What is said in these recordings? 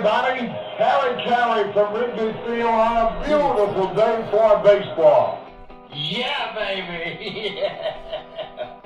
everybody. Harry from Wrigley Field on a beautiful day for baseball. Yeah, baby.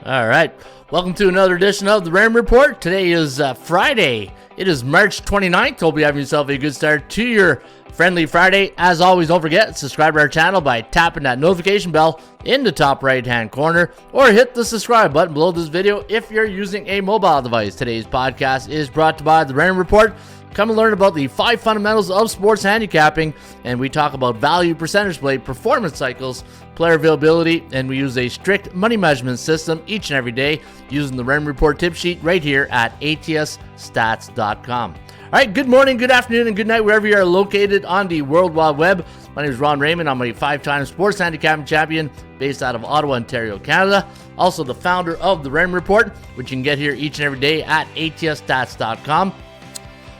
All right. Welcome to another edition of the Raymond Report. Today is Friday. It is March 29th. Hope you have yourself a good start to your friendly Friday. As always, don't forget, subscribe to our channel by tapping that notification bell in the top right-hand corner, or hit the subscribe button below this video if you're using a mobile device. Today's podcast is brought to you by the Raymond Report. Come and learn about the 5 fundamentals of sports handicapping, and we talk about value, percentage play, performance cycles, player availability, and we use a strict money measurement system each and every day using the Raymond Report tip sheet right here at atsstats.com. All right, good morning, good afternoon, and good night wherever you are located on the World Wide Web. My name is Ron Raymond. I'm a 5-time sports handicapping champion based out of Ottawa, Ontario, Canada. Also the founder of the Raymond Report, which you can get here each and every day at atsstats.com.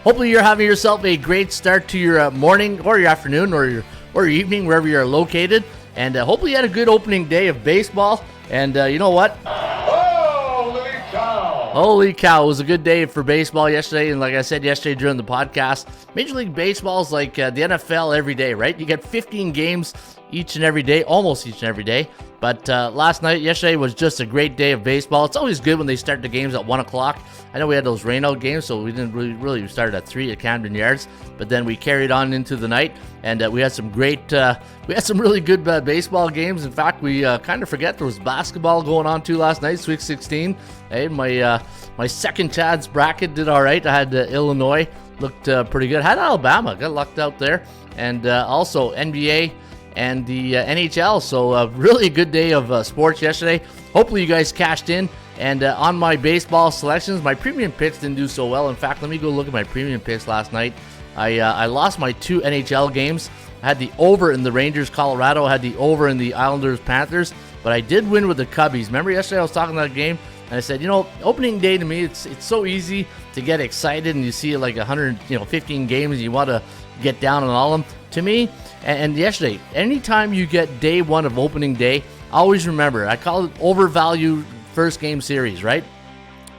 Hopefully you're having yourself a great start to your morning or your afternoon or your evening, wherever you're located. And hopefully you had a good opening day of baseball. And you know what? Holy cow! Holy cow, it was a good day for baseball yesterday. And like I said yesterday during the podcast, Major League Baseball is like the NFL every day, right? You get 15 games each and every day, almost each and every day. But yesterday was just a great day of baseball. It's always good when they start the games at 1 o'clock. I know we had those rainout games, so we didn't really started at 3 at Camden Yards. But then we carried on into the night, and we had some really good baseball games. In fact, we kind of forget there was basketball going on too last night, Sweet 16. Hey, my second Chad's bracket did all right. I had Illinois, looked pretty good. Had Alabama, got lucked out there. And also NBA and the NHL. So a really good day of sports yesterday. Hopefully you guys cashed in. And on my baseball selections, my premium picks didn't do so well. In fact, let me go look at my premium picks last night. I lost my 2 NHL games. I had the over in the Rangers-Colorado. I had the over in the Islanders-Panthers. But I did win with the Cubbies. Remember yesterday I was talking about that game? And I said, opening day to me, it's so easy to get excited. And you see like 15 games and you want to get down on all of them. To me, and yesterday, anytime you get day one of opening day, always remember, I call it overvalued first game series, right?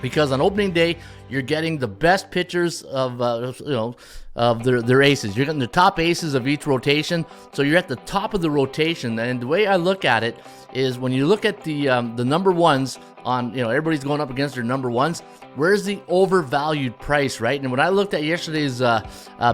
Because on opening day, you're getting the best pitchers of their aces. You're getting the top aces of each rotation, so you're at the top of the rotation. And the way I look at it is when you look at the number ones on, everybody's going up against their number ones. Where's the overvalued price, right? And when I looked at yesterday's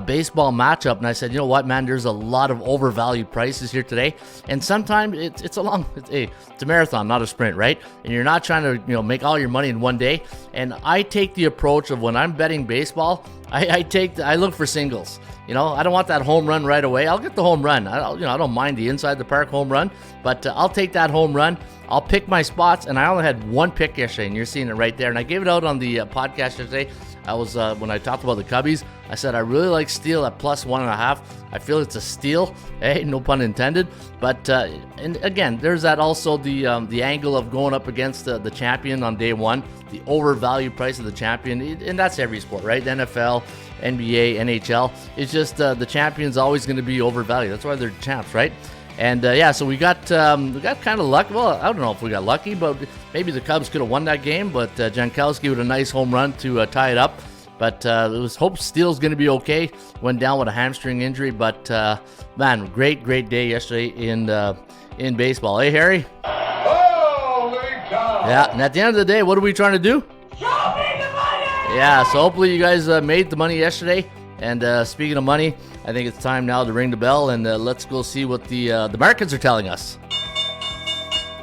baseball matchup, and I said, you know what, man, there's a lot of overvalued prices here today. And sometimes it's a marathon, not a sprint, right? And you're not trying to make all your money in one day. And I take the approach of when I'm betting baseball, I look for singles. I don't want that home run right away. I'll get the home run. I don't mind the inside the park home run, but I'll take that home run. I'll pick my spots, and I only had one pick yesterday, and you're seeing it right there. And I gave it out on the podcast yesterday. I was when I talked about the Cubbies, I said I really like Steele at plus 1.5. I feel it's a steal. Hey, no pun intended. But and again, there's that also the angle of going up against the champion on day one, the overvalued price of the champion, and that's every sport, right? NFL, NBA, NHL. It's just the champion's always going to be overvalued. That's why they're champs, right? And so we got kind of lucky. Well, I don't know if we got lucky, but maybe the Cubs could have won that game. But Jankowski with a nice home run to tie it up. But it was hope Steele's going to be okay. Went down with a hamstring injury. But man, great day yesterday in baseball. Hey, Harry. Holy cow! Yeah, and at the end of the day, what are we trying to do? Show me the money! Yeah, so hopefully you guys made the money yesterday. And speaking of money, I think it's time now to ring the bell, and let's go see what the markets are telling us.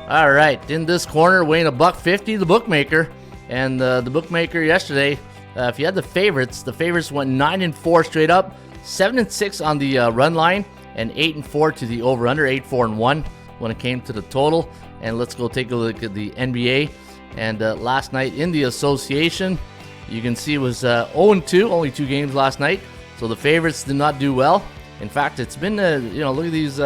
All right, in this corner, weighing $1.50, the bookmaker. And the bookmaker yesterday, if you had the favorites went 9-4 straight up, 7-6 on the run line, and 8-4 to the over/under, 8-4-1 when it came to the total. And let's go take a look at the NBA. And last night in the association, you can see it was 0-2, only 2 games last night. So the favorites did not do well. In fact, it's been, look at these.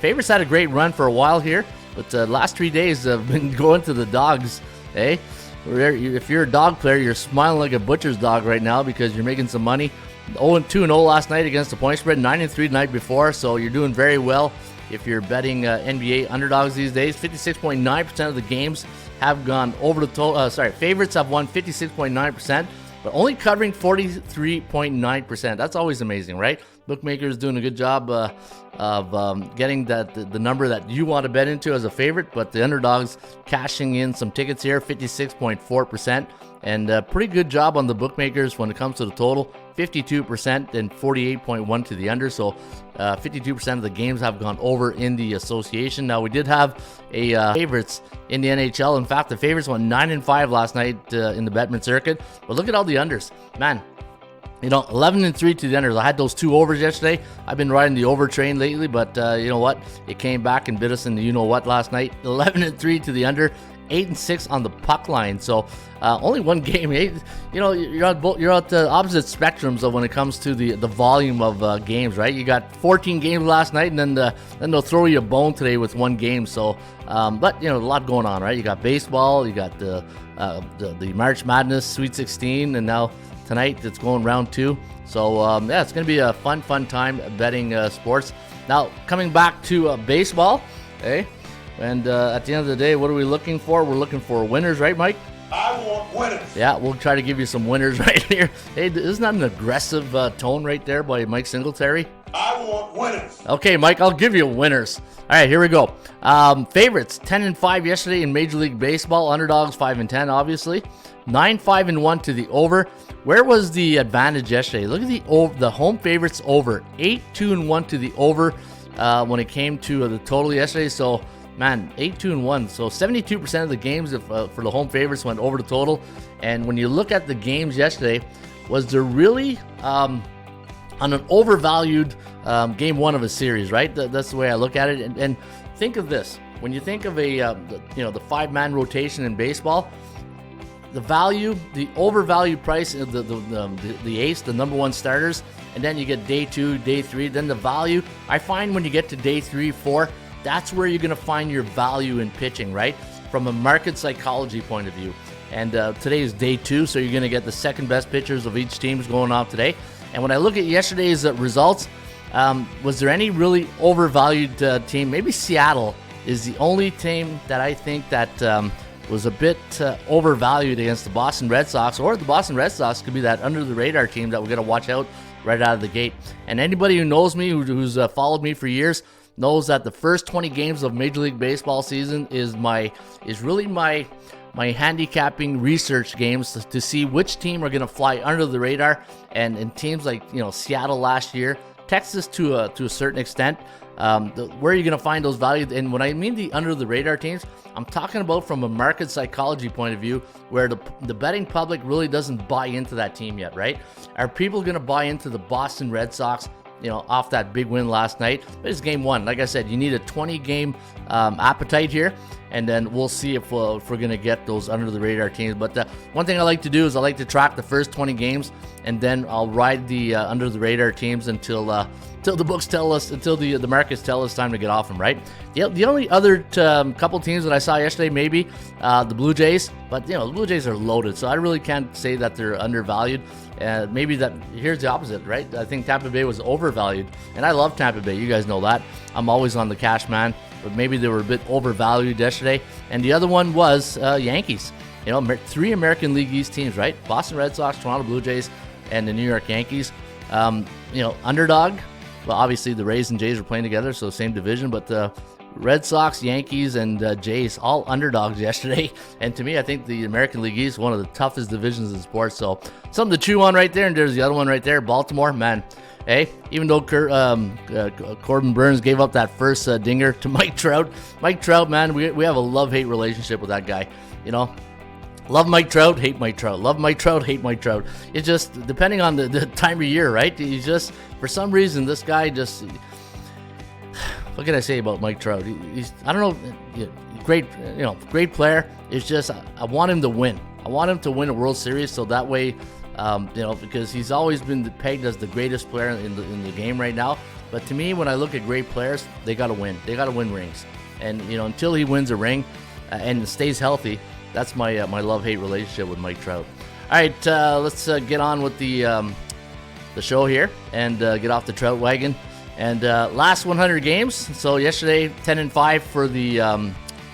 Favorites had a great run for a while here, but the last 3 days have been going to the dogs. Hey, if you're a dog player, you're smiling like a butcher's dog right now because you're making some money. 0-2-0 last night against the point spread, 9-3 the night before, so you're doing very well if you're betting NBA underdogs these days. 56.9% of the games have gone over the total. Favorites have won 56.9%. but only covering 43.9%. That's always amazing, right? Bookmakers doing a good job of getting the number that you want to bet into as a favorite, but the Underdogs cashing in some tickets here, 56.4%, and pretty good job on the bookmakers when it comes to the total, 52% and 48.1 to the under. So 52% of the games have gone over in the association. Now, we did have a favorites in the NHL. In fact, the favorites went 9-5 last night in the Bettman circuit. But look at all the unders, man. 11-3 to the unders. I had those 2 overs yesterday. I've been riding the over train lately, but you know what? It came back and bit us in the you-know-what last night. 11-3 to the under, 8-6 on the puck line. So only one game. You're at the opposite spectrums of when it comes to the volume of games, right? You got 14 games last night, and then they'll throw you a bone today with one game. So, but a lot going on, right? You got baseball, you got the March Madness Sweet 16, and now tonight it's going round 2. So it's going to be a fun time betting sports. Now, coming back to baseball, and at the end of the day, what are we looking for? We're looking for winners, right, Mike? I want winners. Yeah, we'll try to give you some winners right here. Hey, isn't that an aggressive tone right there by Mike Singletary? I want winners. Okay, Mike, I'll give you winners. All right, here we go. Favorites, 10-5 yesterday in Major League Baseball. Underdogs, 5-10, obviously. 9-5-1 to the over. Where was the advantage yesterday? Look at the home favorites over. 8-2-1 to the over when it came to the total yesterday. So, man, 8-2-1. So 72% of the games for the home favorites went over the total. And when you look at the games yesterday, was there really on an overvalued game 1 of a series, right? That's the way I look at it. And think of this: when you think of the 5-man rotation in baseball, the value, the overvalued price of the ace, the number 1 starters, and then you get day 2, day 3, then the value. I find when you get to day 3, 4, that's where you're going to find your value in pitching, right? From a market psychology point of view. And today is day 2, so you're going to get the second best pitchers of each team going off today. And when I look at yesterday's results, was there any really overvalued team? Maybe Seattle is the only team that I think that was a bit overvalued against the Boston Red Sox, or the Boston Red Sox could be that under-the-radar team that we're going to watch out right out of the gate. And anybody who knows me, who's followed me for years, knows that the first 20 games of Major League Baseball season is really my handicapping research games to see which team are going to fly under the radar. And teams like Seattle last year, Texas to a certain extent, where are you going to find those values? And when I mean the under the radar teams, I'm talking about from a market psychology point of view, where the betting public really doesn't buy into that team yet, right? Are people going to buy into the Boston Red Sox off that big win last night? But it's game 1. Like I said, you need a 20-game appetite here, and then we'll see if we're going to get those under-the-radar teams. But one thing I like to do is I like to track the first 20 games, and then I'll ride the under-the-radar teams until the books tell us, until the markets tell us time to get off them, right? The only other couple teams that I saw yesterday, maybe the Blue Jays, but the Blue Jays are loaded, so I really can't say that they're undervalued. Maybe here's the opposite, right? I think Tampa Bay was overvalued, and I love Tampa Bay. You guys know that. I'm always on the cash man, but maybe they were a bit overvalued yesterday. And the other one was Yankees. 3 American League East teams, right? Boston Red Sox, Toronto Blue Jays, and the New York Yankees. Underdog. Well, obviously the Rays and Jays are playing together, so same division, but the Red Sox, Yankees, and Jays, all underdogs yesterday. And to me, I think the American League East is one of the toughest divisions in sports. So something to chew on right there. And there's the other one right there, Baltimore. Man, hey, even though Corbin Burns gave up that first dinger to Mike Trout, man, we have a love-hate relationship with that guy. Love Mike Trout, hate Mike Trout. Love Mike Trout, hate Mike Trout. It's just depending on the time of year, right? He's just, for some reason, this guy just... What can I say about Mike Trout? He's, I don't know, great player. It's just I want him to win. I want him to win a World Series, so that way, because he's always been pegged as the greatest player in the game right now. But to me, when I look at great players, they got to win. They got to win rings. And until he wins a ring and stays healthy, that's my love-hate relationship with Mike Trout. All right, let's get on with the show here and get off the Trout wagon. And last 100 games. So yesterday, 10-5 for the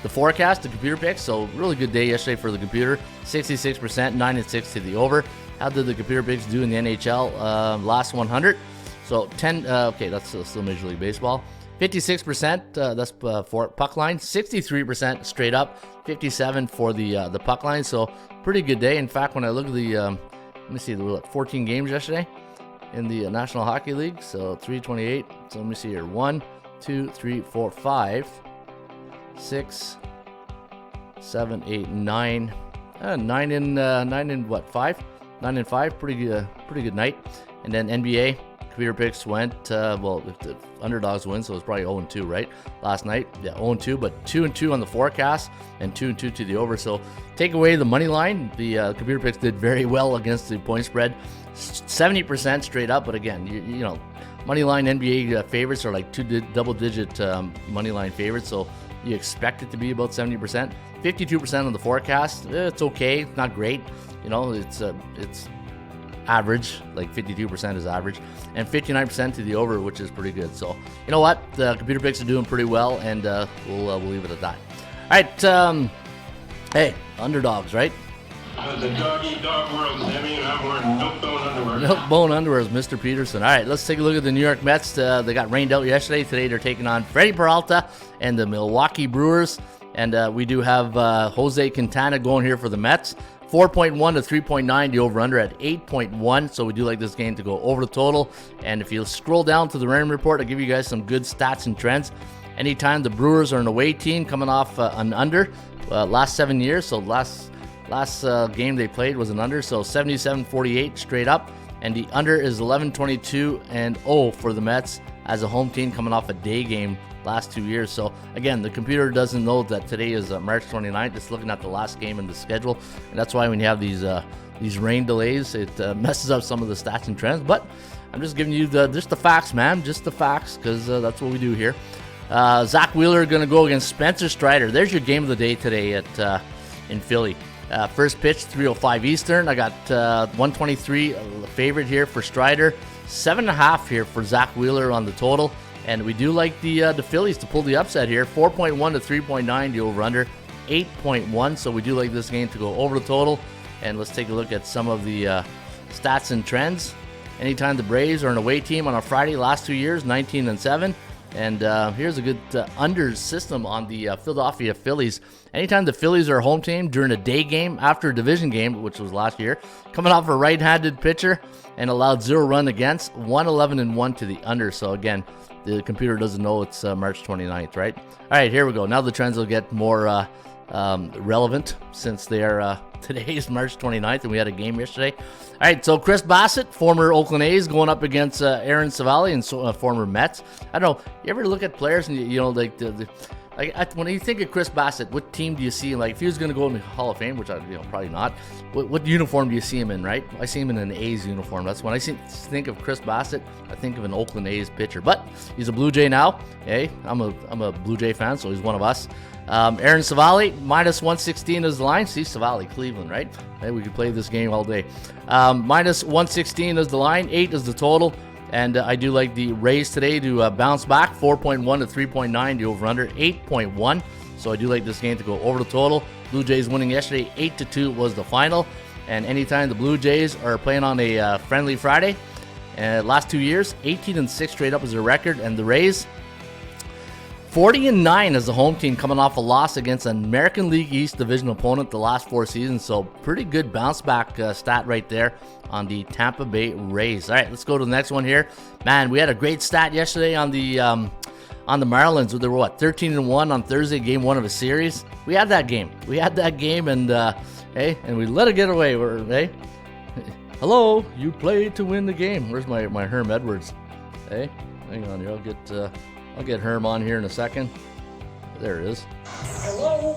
forecast, the computer picks. So really good day yesterday for the computer. 66%, 9-6 to the over. How did the computer picks do in the NHL last 100? So 10, okay, that's still Major League Baseball. 56%, that's for puck line. 63% straight up. 57 for the puck line. So pretty good day. In fact, when I look at the, let me see, there were 14 games yesterday in the National Hockey League. So 328. So let me see here. 1, 2, 3, 4, 5, 6, 7, 8, 9. 9 and what? 5? 9 and 5. Pretty good night. And then NBA. Computer picks went, well, if the Underdogs win, so it was probably 0-2, right? Last night, yeah, 0-2, but 2-2 on the forecast and 2-2 to the over. So take away the money line. The computer picks did very well against the point spread, 70% straight up. But again, you know, money line NBA favorites are like double-digit money line favorites, so you expect it to be about 70%. 52% on the forecast. It's okay, not great. You know, it's average, like 52% is average, and 59% to the over, which is pretty good. So you know what, the computer picks are doing pretty well, and we'll leave it at that. All right, hey, Underdogs, right? The dog-eat-dog world, Sammy, and I'm wearing milk-bone underwear. Milk-bone underwear is Mr. Peterson. All right, let's take a look at the New York Mets. They got rained out yesterday. Today they're taking on Freddie Peralta and the Milwaukee Brewers, and we do have Jose Quintana going here for the Mets. 4.1 to 3.9, the over-under at 8.1, so we do like this game to go over the total. And if you scroll down to the random report, I'll give you guys some good stats and trends. Anytime the Brewers are an away team coming off an under, last 7 years, so last game they played was an under, so 77-48 straight up, and the under is 11-22 and 0 for the Mets as a home team coming off a day game last 2 years. So again, the computer doesn't know that today is March 29th. It's looking at the last game in the schedule, and that's why when you have these rain delays, it messes up some of the stats and trends. But I'm just giving you just the facts, man, just the facts, because that's what we do here. Zach Wheeler going to go against Spencer Strider. There's your game of the day today at in Philly. First pitch 3:05 Eastern. I got 123 favorite here for Strider, 7.5 here for Zach Wheeler on the total. And we do like the Phillies to pull the upset here. 4.1 to 3.9, the over-under, 8.1. So we do like this game to go over the total. And let's take a look at some of the stats and trends. Anytime the Braves are an away team on a Friday, last 2 years, 19-7. And here's a good under system on the Philadelphia Phillies. Anytime the Phillies are a home team during a day game after a division game, which was last year, coming off a right-handed pitcher and allowed 0 run against, 111-1 to the under. So again, the computer doesn't know it's March 29th, right? All right, here we go. Now the trends will get more relevant since they are today's March 29th and we had a game yesterday. All right, so Chris Bassett, former Oakland A's, going up against Aaron Savali and former Mets. I don't know, you ever look at players and you know, like when you think of Chris Bassett, what team do you see? Like if he was going to go in the Hall of Fame, which I probably not. What uniform do you see him in? Right? I see him in an A's uniform. That's when I think of Chris Bassett. I think of an Oakland A's pitcher. But he's a Blue Jay now. Hey, I'm a Blue Jay fan, so he's one of us. Aaron Savali, minus 116 is the line. See, Savali, Cleveland, right? Hey, we could play this game all day. Minus 116 is the line. 8 is the total. And I do like the Rays today to bounce back, 4.1 to 3.9, the over-under, 8.1. So I do like this game to go over the total. Blue Jays winning yesterday, 8-2 was the final. And anytime the Blue Jays are playing on a friendly Friday, last 2 years, 18-6 straight up is their record. And the Rays, 40-9 as the home team coming off a loss against an American League East division opponent the last 4 seasons. So pretty good bounce back stat right there on the Tampa Bay Rays. All right, let's go to the next one here. Man, we had a great stat yesterday on the Marlins. They were 13-1 on Thursday, game 1 of a series. We had that game. And hey, and we let it get away. Hey, hello, you played to win the game. Where's my Herm Edwards? Hey, hang on here. I'll get Herm on here in a second. There it is. Hello,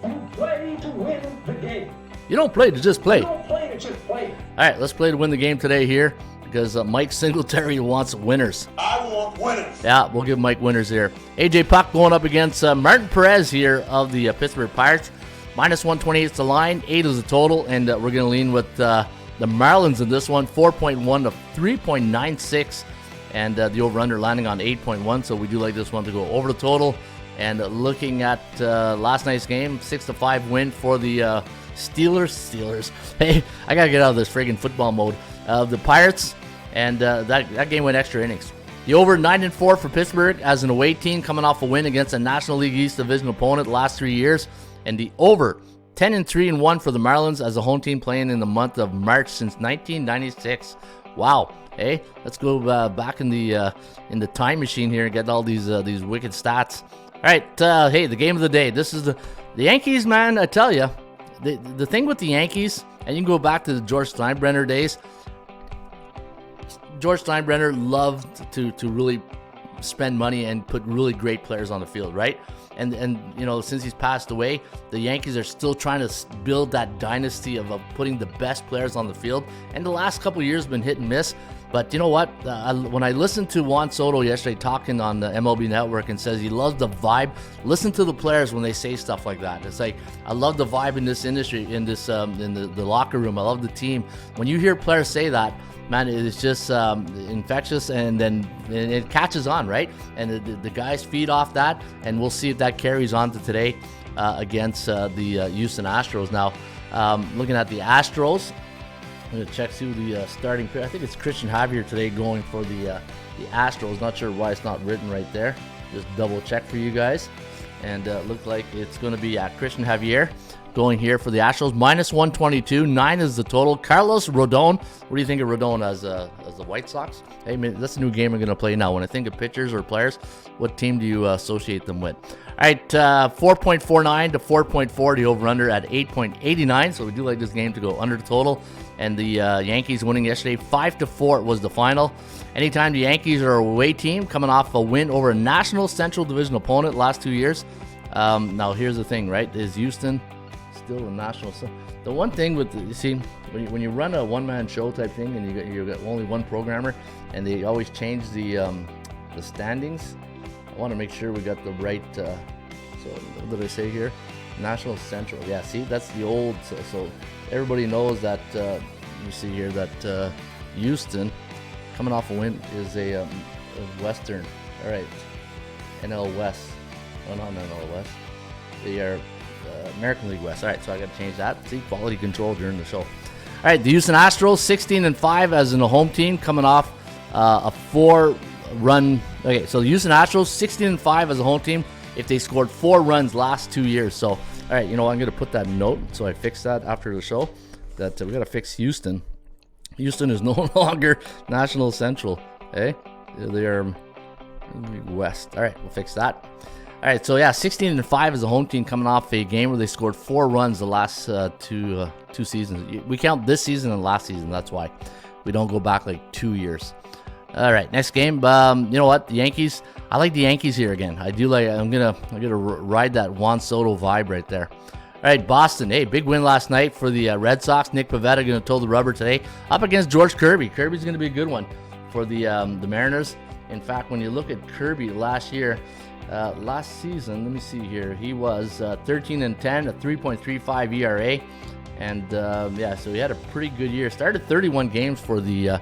you play to win the game. You don't play to just play. You don't play to just play. All right, let's play to win the game today here because Mike Singletary wants winners. I want winners. Yeah, we'll give Mike winners here. AJ Puck going up against Martin Perez here of the Pittsburgh Pirates. Minus 128 is the line, 8 is the total, and we're going to lean with the Marlins in this one, 4.1 to 3.96. And the over-under landing on 8.1, so we do like this one to go over the total. And looking at last night's game, 6-5 win for the Steelers. Hey, I gotta get out of this friggin' football mode. The Pirates, and that game went extra innings. The over 9-4 for Pittsburgh as an away team, coming off a win against a National League East division opponent the last 3 years, and the over 10-3-1 for the Marlins as a home team, playing in the month of March since 1996. Wow. Hey, let's go back in the time machine here and get all these wicked stats. All right, hey, the game of the day. This is the Yankees, man. I tell you, the thing with the Yankees, and you can go back to the George Steinbrenner days. George Steinbrenner loved to really spend money and put really great players on the field, right? And since he's passed away, the Yankees are still trying to build that dynasty of putting the best players on the field. And the last couple of years have been hit and miss. But you know what? When I listened to Juan Soto yesterday talking on the MLB Network and says he loves the vibe, listen to the players when they say stuff like that. It's like, I love the vibe in this industry, in the locker room. I love the team. When you hear players say that, man, it's just infectious, and then it catches on, right? And the guys feed off that, and we'll see if that carries on to today against the Houston Astros. Now, looking at the Astros, I'm going to check through the starting pair. I think it's Christian Javier today going for the Astros. Not sure why it's not written right there. Just double check for you guys. And looks like it's going to be Christian Javier going here for the Astros. Minus 122. 9 is the total. Carlos Rodon. What do you think of Rodon as the White Sox? Hey, man, that's a new game we're going to play now. When I think of pitchers or players, what team do you associate them with? All right, 4.49 to 4.4. The over-under at 8.89. So we do like this game to go under the total. And the Yankees winning yesterday, 5-4 was the final. Anytime the Yankees are a away team, coming off a win over a National Central Division opponent last 2 years. Now here's the thing, right? Is Houston still a national? The one thing with you see, when you run a one-man show type thing, and you got only one programmer, and they always change the standings. I want to make sure we got the right. So what did I say here? National Central. Yeah, see, that's the old. So everybody knows that. You see here that Houston, coming off a win, is a Western. All right, NL West. Oh, not NL West. They are American League West. All right, so I got to change that. See, quality control during the show. All right, the Houston Astros 16-5 as in a home team, coming off a 4-run. Okay, so the Houston Astros 16-5 as a home team if they scored 4 runs last 2 years. So, all right, I'm going to put that note so I fix that after the show. That we got to fix Houston. Houston is no longer National Central. Hey, they are West. All right, we'll fix that. All right, so yeah, 16-5 as a home team, coming off a game where they scored 4 runs the last two seasons. We count this season and last season. That's why we don't go back like 2 years. All right, next game. You know what? The Yankees. I like the Yankees here again. I do like. I'm gonna ride that Juan Soto vibe right there. All right, Boston. Hey, big win last night for the Red Sox. Nick Pivetta going to toe the rubber today up against George Kirby. Kirby's going to be a good one for the Mariners. In fact, when you look at Kirby last season, let me see here. He was 13-10, a 3.35 ERA, and so he had a pretty good year. Started 31 games for the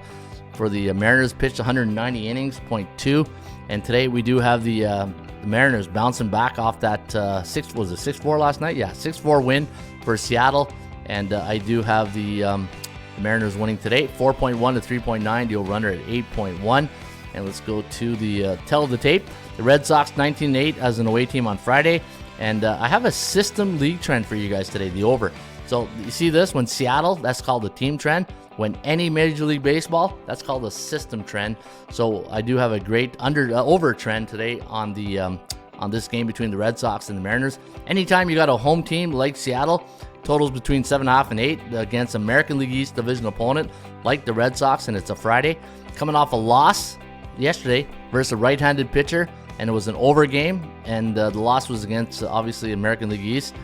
Mariners. Pitched 190 innings, .2, and today we do have the Mariners bouncing back off that 6-4 last night? Yeah, 6-4 win for Seattle, and I do have the Mariners winning today, 4.1 to 3.9. The over-under at 8.1. And let's go to the tell of the tape. The Red Sox 19-8 as an away team on Friday, and I have a system league trend for you guys today. The over. So you see this when Seattle, that's called the team trend. When any Major League Baseball, that's called a system trend. So I do have a great over trend today on the on this game between the Red Sox and the Mariners. Anytime you got a home team like Seattle, totals between 7.5 and 8 against American League East division opponent like the Red Sox, and it's a Friday, coming off a loss yesterday versus a right-handed pitcher, and it was an over game, and the loss was against obviously American League East.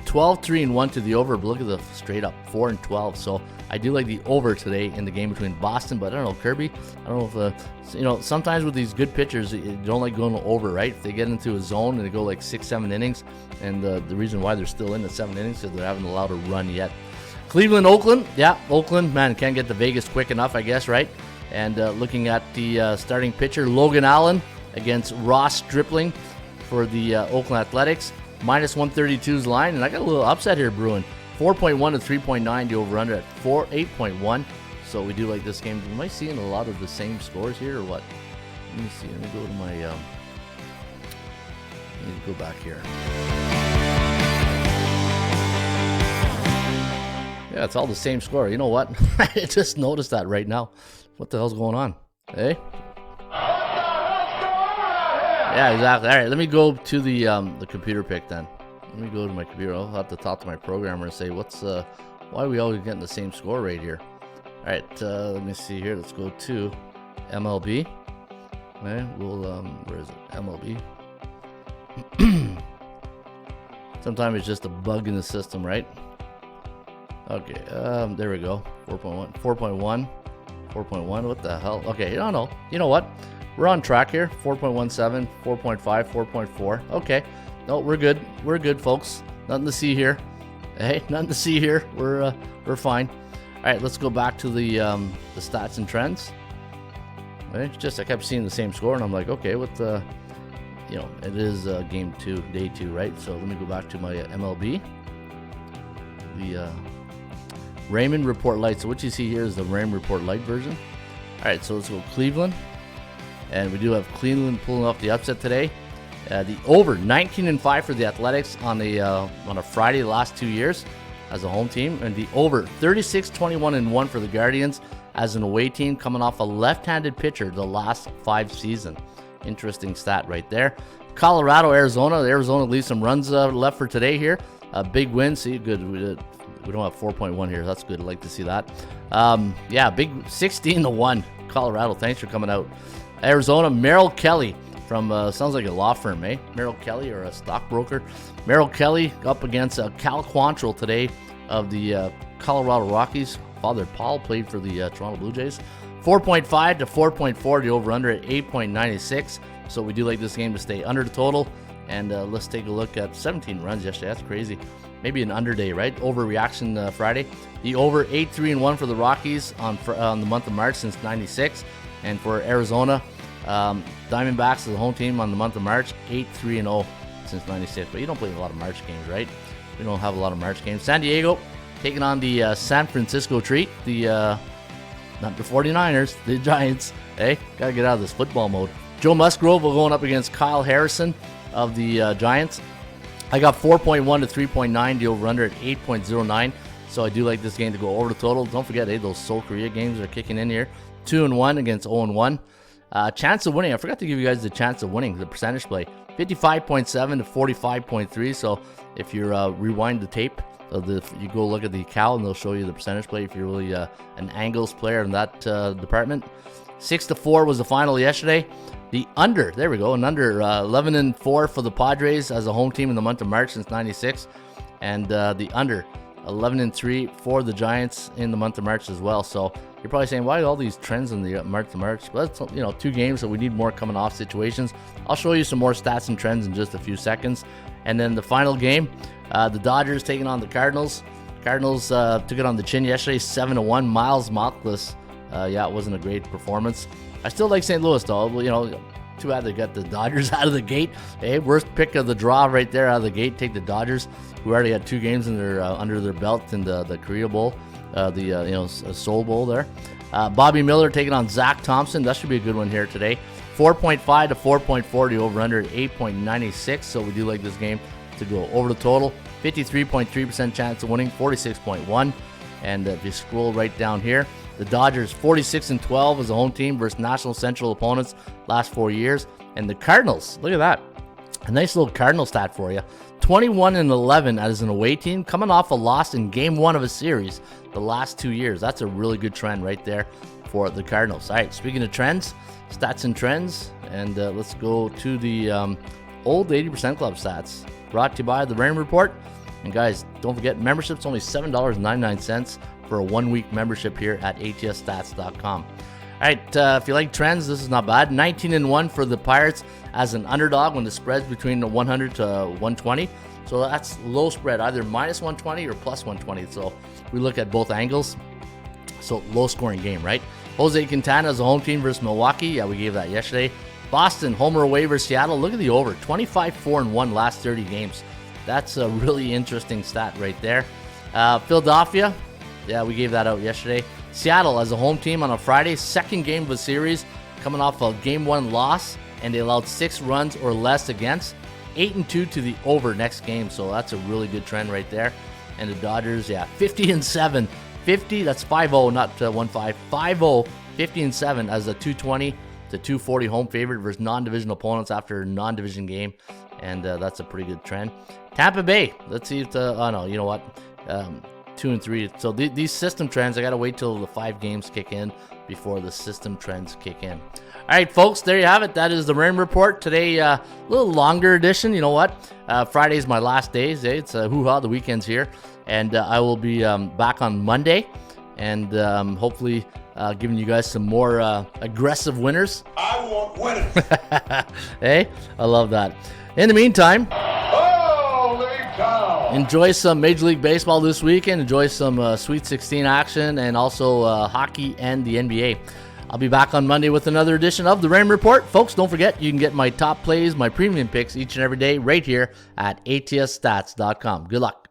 12-3-1 to the over, but look at the straight up 4-12. So I do like the over today in the game between Boston, but I don't know, Kirby. I don't know if sometimes with these good pitchers, you don't like going over, right? If they get into a zone and they go like 6-7 innings, and the reason why they're still in the 7 innings is they haven't allowed a run yet. Cleveland, Oakland, yeah, Oakland, man, can't get to Vegas quick enough, I guess, right? And looking at the starting pitcher, Logan Allen against Ross Stripling for the Oakland Athletics. Minus 132's line, and I got a little upset here brewing. 4.1 to 3.9. The over-under at 8.1. So we do like this game. Am I seeing a lot of the same scores here or what? Let me see. Let me go to my... let me go back here. Yeah, it's all the same score. You know what? I just noticed that right now. What the hell's going on? Hey? Yeah, exactly. All right, let me go to the computer pick then. Let me go to my computer. I'll have to talk to my programmer and say, why are we always getting the same score right here? All right, let me see here. Let's go to MLB. Okay, where is it? MLB. Sometimes it's just a bug in the system, right? Okay, there we go. 4.1, 4.1, 4.1. What the hell? Okay, no. You know what? We're on track here. 4.17, 4.5, 4.4. Okay, no, we're good. We're good, folks. Nothing to see here. Hey, nothing to see here. We're fine. All right, let's go back to the stats and trends. Okay, just I kept seeing the same score, and I'm like, okay, what the, it is game 2, day 2, right? So let me go back to my MLB. The Raymond Report Light. So what you see here is the Raymond Report Light version. All right, so let's go Cleveland, and we do have Cleveland pulling off the upset today. The over 19-5 for the Athletics on a Friday the last 2 years as a home team, and the over 36-21-1 for the Guardians as an away team, coming off a left-handed pitcher the last 5 seasons. Interesting stat right there. Colorado, Arizona. Arizona leaves some runs left for today here. A big win. See, good. We don't have 4.1 here. That's good. I'd like to see that. Yeah, big 16-1. Colorado, thanks for coming out. Arizona, Merrill Kelly from, sounds like a law firm, eh? Merrill Kelly, or a stockbroker. Merrill Kelly up against Cal Quantrill today of the Colorado Rockies. Father Paul played for the Toronto Blue Jays. 4.5 to 4.4, the over-under at 8.96. So we do like this game to stay under the total. And let's take a look at 17 runs yesterday. That's crazy. Maybe an under day, right? Overreaction Friday. The over 8-3-1 for the Rockies on the month of March since '96, and for Arizona, Diamondbacks as the home team on the month of March, 8-3-0 since '96. But you don't play a lot of March games, right? We don't have a lot of March games. San Diego taking on the San Francisco Treat, not the 49ers, the Giants. Hey, gotta get out of this football mode. Joe Musgrove will going up against Kyle Harrison of the Giants. I got 4.1 to 3.9, the over-under at 8.09. So I do like this game to go over the total. Don't forget, those Seoul Korea games are kicking in here. 2-1 against 0-1. Chance of winning. I forgot to give you guys the chance of winning, the percentage play. 55.7 to 45.3. So if you rewind the tape, you go look at the Cal and they'll show you the percentage play if you're really an angles player in that department. 6-4 was the final yesterday. The under, there we go, an under 11-4 for the Padres as a home team in the month of March since '96, and the under 11-3 for the Giants in the month of March as well. So you're probably saying, why all these trends in the month of March? Well, that's 2 games, so we need more coming off situations. I'll show you some more stats and trends in just a few seconds. And then the final game, the Dodgers taking on the Cardinals. Cardinals took it on the chin yesterday, 7-1. Miles Mouthkless. Yeah, it wasn't a great performance. I still like St. Louis, though. Too bad they got the Dodgers out of the gate. Hey, worst pick of the draw right there out of the gate. Take the Dodgers, who already had 2 games in their under their belt in the Korea Bowl, Seoul Bowl there. Bobby Miller taking on Zach Thompson. That should be a good one here today. 4.5 to 4.4, the over-under at 8.96. So we do like this game to go over the total. 53.3% chance of winning, 46.1. And if you scroll right down here, the Dodgers 46-12 as a home team versus National Central opponents last 4 years. And the Cardinals, look at that. A nice little Cardinal stat for you. 21-11 as an away team, coming off a loss in game 1 of a series the last 2 years. That's a really good trend right there for the Cardinals. All right, speaking of trends, stats and trends, and let's go to the old 80% Club stats. Brought to you by the Rain Report. And guys, don't forget, membership's only $7.99 for a 1-week membership here at atsstats.com. All right, if you like trends, this is not bad. 19-1 for the Pirates as an underdog when the spread's between 100 to 120. So that's low spread, either minus 120 or plus 120. So we look at both angles. So low scoring game, right? Jose Quintana as a home team versus Milwaukee. Yeah, we gave that yesterday. Boston, homer away versus Seattle. Look at the over. 25-4-1 last 30 games. That's a really interesting stat right there. Philadelphia, yeah, we gave that out yesterday. Seattle as a home team on a Friday, second game of the series, coming off a Game 1 loss, and they allowed 6 runs or less against. 8-2 to the over next game, so that's a really good trend right there. And the Dodgers, 50-7. 50, that's 5-0, not 1-5. 5-0, 50-7 as a 220 to 240 home favorite versus non-division opponents after a non-division game, and that's a pretty good trend. Tampa Bay, let's see if you know what? 2-3. So these system trends, I got to wait till the 5 games kick in before the system trends kick in. All right, folks, there you have it. That is the Rain Report. Today, a little longer edition. You know what? Friday's my last day. It's hoo-ha, the weekend's here. And I will be back on Monday and hopefully giving you guys some more aggressive winners. I want winners. Hey, I love that. In the meantime, Holy cow! enjoy some Major League Baseball this weekend. Enjoy some Sweet 16 action and also hockey and the NBA. I'll be back on Monday with another edition of the Rain Report. Folks, don't forget, you can get my top plays, my premium picks each and every day right here at atsstats.com. Good luck.